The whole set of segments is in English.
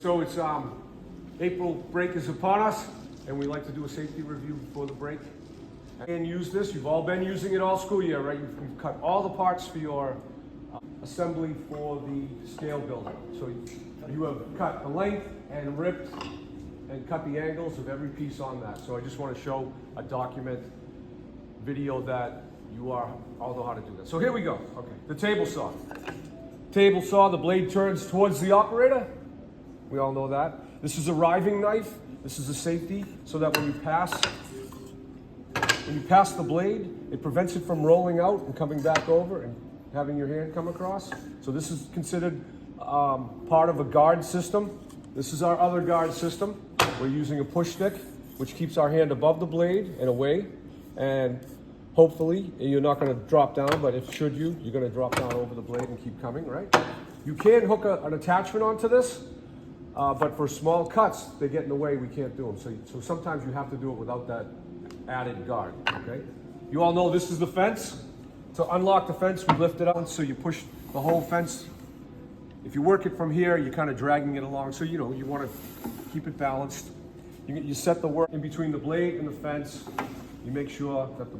So it's April break is upon us, and we like to do a safety review before the break. And use this. You've all been using it all school year, right? You've cut all the parts for your assembly for the scale builder. So you have cut the length and ripped and cut the angles of every piece on that. So I just want to show a document video that you all know how to do that. So here we go. Okay, the table saw. Table saw, the blade turns towards the operator. We all know that. This is a riving knife. This is a safety so that when you pass the blade, it prevents it from rolling out and coming back over and having your hand come across. So this is considered part of a guard system. This is our other guard system. We're using a push stick, which keeps our hand above the blade and away. And hopefully, you're not going to drop down, but if you're going to drop down over the blade and keep coming, right? You can hook an attachment onto this, but for small cuts, they get in the way, we can't do them. So sometimes you have to do it without that added guard, okay? You all know this is the fence. To unlock the fence, we lift it up, so you push the whole fence. If you work it from here, you're kind of dragging it along, so you want to keep it balanced. You set the work in between the blade and the fence. You make sure that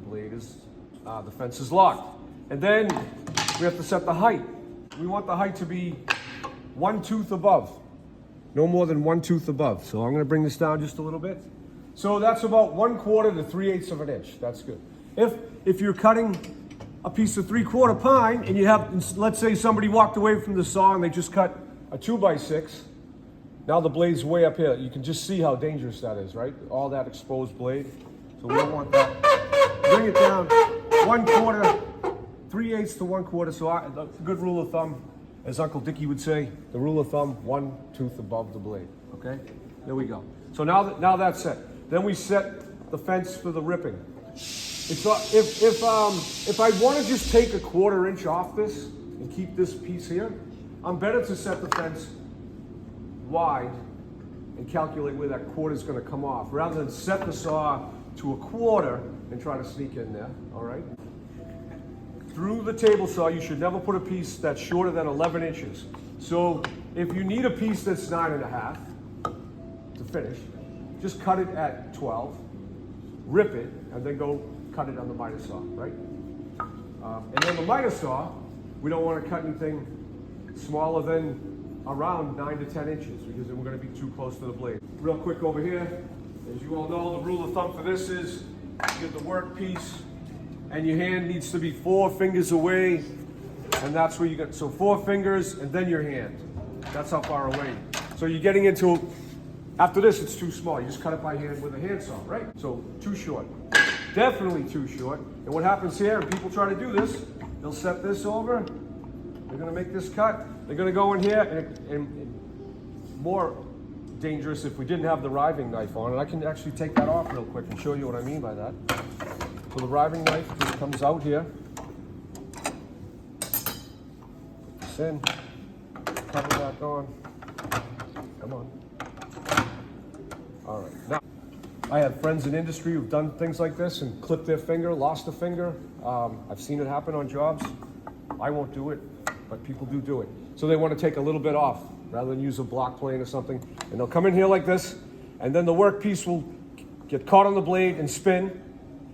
the fence is locked. And then we have to set the height. We want the height to be 1 tooth above. No more than 1 tooth above. So I'm going to bring this down just a little bit. So that's about 1/4 to 3/8 of an inch. That's good. If you're cutting a piece of 3/4 pine and you have, let's say somebody walked away from the saw and they just cut a 2x6, now the blade's way up here. You can just see how dangerous that is, right? All that exposed blade. So we don't want that. Bring it down 1/4, 3/8 to 1/4. So the good rule of thumb, as Uncle Dickie would say, the rule of thumb, 1 tooth above the blade. Okay, there we go. So now that's set. Then we set the fence for the ripping. If I want to just take a 1/4 inch off this and keep this piece here, I'm better to set the fence wide and calculate where that 1/4 is going to come off, rather than set the saw to a 1/4 and try to sneak in there. All right. Through the table saw, you should never put a piece that's shorter than 11 inches. So if you need a piece that's 9.5 to finish, just cut it at 12, rip it, and then go cut it on the miter saw, right? And then the miter saw, we don't want to cut anything smaller than around 9 to 10 inches because then we're going to be too close to the blade. Real quick over here, as you all know, the rule of thumb for this is you get the work piece and your hand needs to be 4 fingers away, and that's where you get, so 4 fingers and then your hand. That's how far away. So you're getting into, after this it's too small. You just cut it by hand with a handsaw, right? So too short. Definitely too short. And what happens here, and people try to do this, they'll set this over, they're gonna make this cut, they're gonna go in here, and more dangerous if we didn't have the riving knife on. And I can actually take that off real quick and show you what I mean by that. So the riving knife just comes out here. Put this in, cover back on. Come on. All right, now, I have friends in industry who've done things like this and clipped their finger, lost a finger. I've seen it happen on jobs. I won't do it, but people do it. So they want to take a little bit off rather than use a block plane or something. And they'll come in here like this, and then the workpiece will get caught on the blade and spin,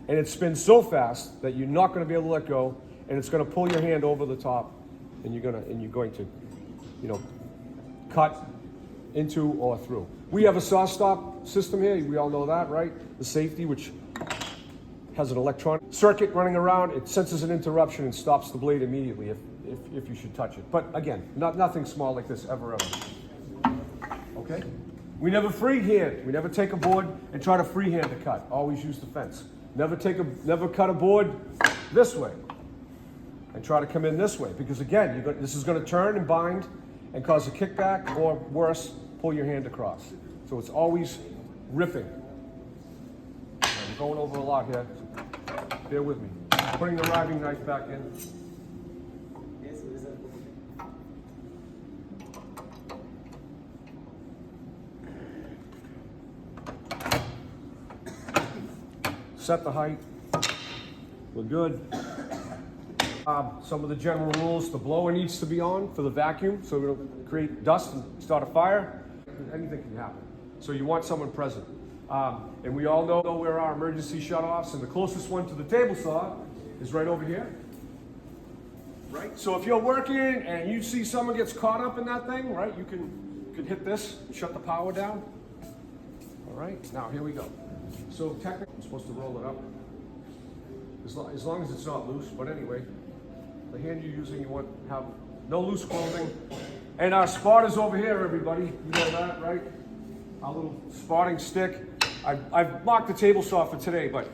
and it spins so fast that you're not going to be able to let go, and it's going to pull your hand over the top, and you're going to, cut into or through. We have a saw stop system here. We all know that, right? The safety, which has an electronic circuit running around. It senses an interruption and stops the blade immediately if you should touch it. But again, nothing small like this ever. Okay? We never freehand. We never take a board and try to freehand a cut. Always use the fence. Never cut a board this way and try to come in this way, because again, this is going to turn and bind and cause a kickback, or worse, pull your hand across. So it's always ripping. I'm going over a lot here, so bear with me. Putting the riving knife back in. Set the height. We're good. Some of the general rules: the blower needs to be on for the vacuum, so we don't create dust and start a fire. anything can happen. So you want someone present. And we all know where our emergency shutoffs, and the closest one to the table saw is right over here. Right? So if you're working and you see someone gets caught up in that thing, right, you can hit this and shut the power down. All right, now here we go. So technically, I'm supposed to roll it up. As long as it's not loose, but anyway, the hand you're using, you want to have no loose clothing. And our spotter's over here, everybody. You know that, right? Our little spotting stick. I've marked the table saw for today, but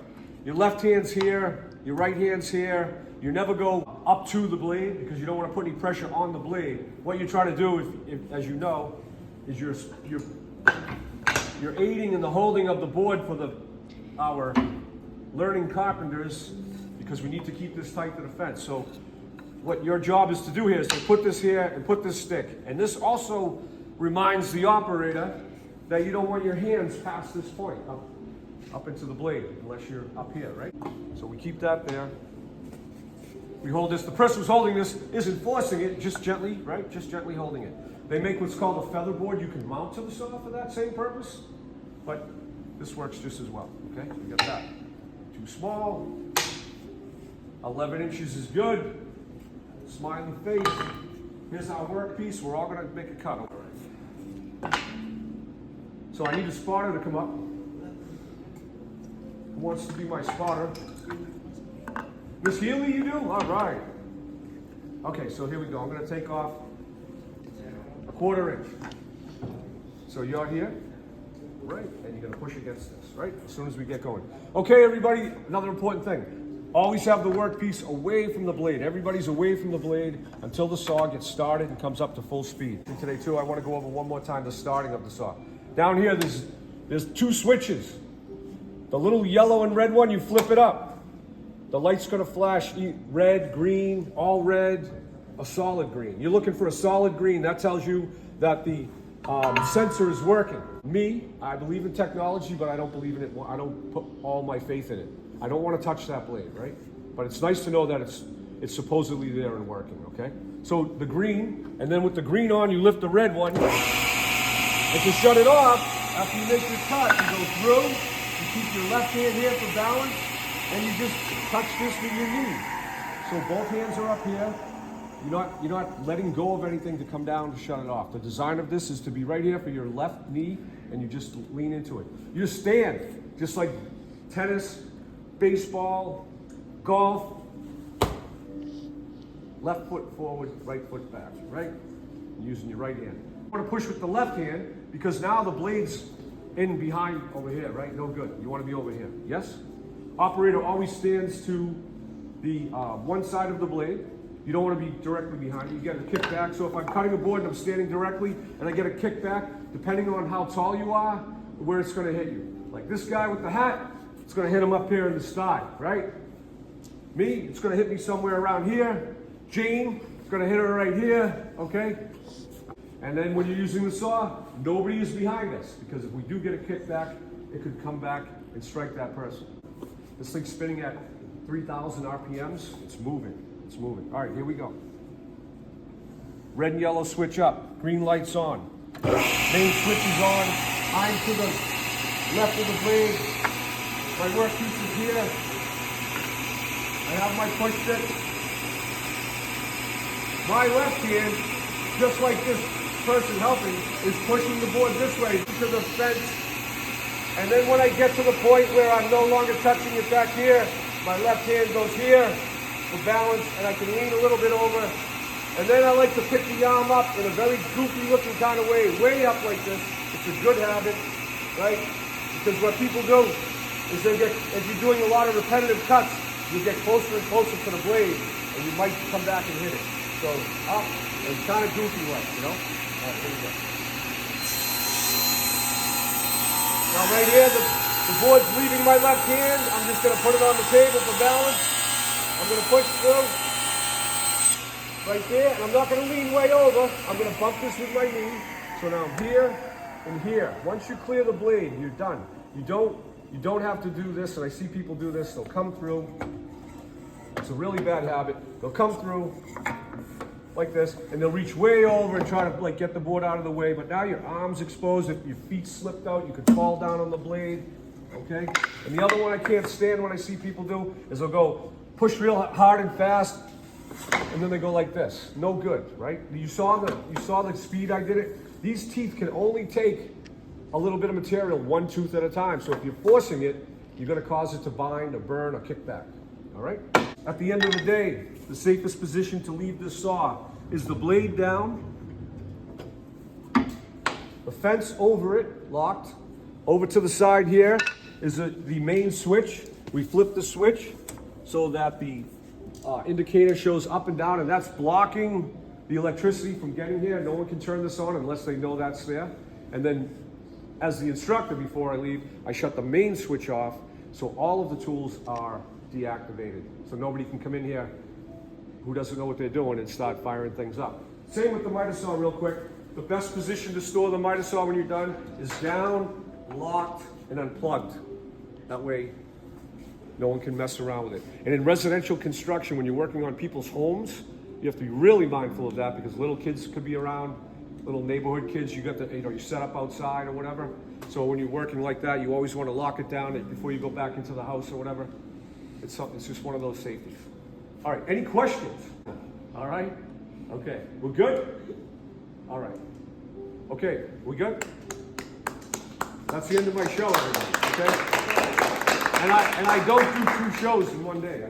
your left hand's here, your right hand's here. You never go up to the blade because you don't want to put any pressure on the blade. What you try to do, as you know, is you're aiding in the holding of the board for our learning carpenters, because we need to keep this tight to the fence. So what your job is to do here is to put this here and put this stick. And this also reminds the operator that you don't want your hands past this point, up into the blade, unless you're up here, right? So we keep that there. We hold this. The person who's holding this isn't forcing it, just gently, right? Just gently holding it. They make what's called a feather board. You can mount to the saw for that same purpose, but this works just as well, okay? We got that. Too small. 11 inches is good. Smiley face. Here's our workpiece. We're all gonna make a cut. All right. So I need a spotter to come up. Who wants to be my spotter? Miss Healy, you do? All right. Okay, so here we go. I'm gonna take off a 1/4 inch. So you're here, right? And you're gonna push against this, right? As soon as we get going. Okay, everybody, another important thing. Always have the workpiece away from the blade. Everybody's away from the blade until the saw gets started and comes up to full speed. And today too, I want to go over one more time the starting of the saw. Down here, there's 2 switches. The little yellow and red one, you flip it up. The light's gonna flash red, green, all red, a solid green. You're looking for a solid green. That tells you that the sensor is working. I believe in technology, but I don't believe in it. I don't put all my faith in it. I don't want to touch that blade, right? But it's nice to know that it's supposedly there and working, okay? So the green, and then with the green on, you lift the red one, and to shut it off, after you make your cut, you go through, you keep your left hand here for balance, and you just touch this with your knee. So both hands are up here. You're not letting go of anything to come down to shut it off. The design of this is to be right here for your left knee, and you just lean into it. You stand, just like tennis, baseball, golf. Left foot forward, right foot back, right? Using your right hand. You want to push with the left hand because now the blade's in behind over here, right? No good. You want to be over here. Yes? Operator always stands to the one side of the blade. You don't want to be directly behind it. You get a kickback. So if I'm cutting a board and I'm standing directly and I get a kickback, depending on how tall you are, where it's going to hit you. Like this guy with the hat, it's going to hit him up here in the thigh, right? Me, it's going to hit me somewhere around here. Jane, it's going to hit her right here, okay? And then when you're using the saw, nobody is behind us, because if we do get a kickback, it could come back and strike that person. This thing's spinning at 3,000 RPMs. It's moving. It's moving. All right, here we go. Red and yellow switch up. Green light's on. Main switch is on. I'm to the left of the blade. My workpiece is here. I have my push stick. My left hand, just like this person helping, is pushing the board this way to the fence. And then when I get to the point where I'm no longer touching it back here, my left hand goes here for balance, and I can lean a little bit over. And then I like to pick the arm up in a very goofy looking kind of way up like this. It's a good habit, right? Because what people do is if you're doing a lot of repetitive cuts, you get closer and closer to the blade, and you might come back and hit it. So up, and kind of goofy like, you know? All right, here we go. Now right here, the board's leaving my left hand. I'm just going to put it on the table for balance. I'm going to push through right there, and I'm not going to lean way over. I'm going to bump this with my knee. So now I'm here and here. Once you clear the blade, you're done. You don't have to do this, and I see people do this. They'll come through. It's a really bad habit. They'll come through, like this, and they'll reach way over and try to like get the board out of the way, but now your arm's exposed. If your feet slipped out, you could fall down on the blade, okay? And the other one I can't stand when I see people do is they'll go push real hard and fast, and then they go like this. No good, right? You saw the speed I did it. These teeth can only take a little bit of material, one tooth at a time. So if you're forcing it, you're gonna cause it to bind or burn or kick back, all right? At the end of the day, the safest position to leave this saw is the blade down, the fence over it, locked. Over to the side here is the main switch. We flip the switch so that the indicator shows up and down, and that's blocking the electricity from getting here. No one can turn this on unless they know that's there. And then, as the instructor, before I leave, I shut the main switch off, so all of the tools are deactivated. So nobody can come in here who doesn't know what they're doing and start firing things up. Same with the miter saw, real quick. The best position to store the miter saw when you're done is down, locked, and unplugged. That way, no one can mess around with it. And in residential construction, when you're working on people's homes, you have to be really mindful of that, because little kids could be around, little neighborhood kids. You got the, you set up outside or whatever. So when you're working like that, you always want to lock it down before you go back into the house or whatever. It's just one of those safeties. All right, any questions? All right, okay, we're good? All right, okay, we good? That's the end of my show, everybody, okay? And I don't do 2 shows in one day.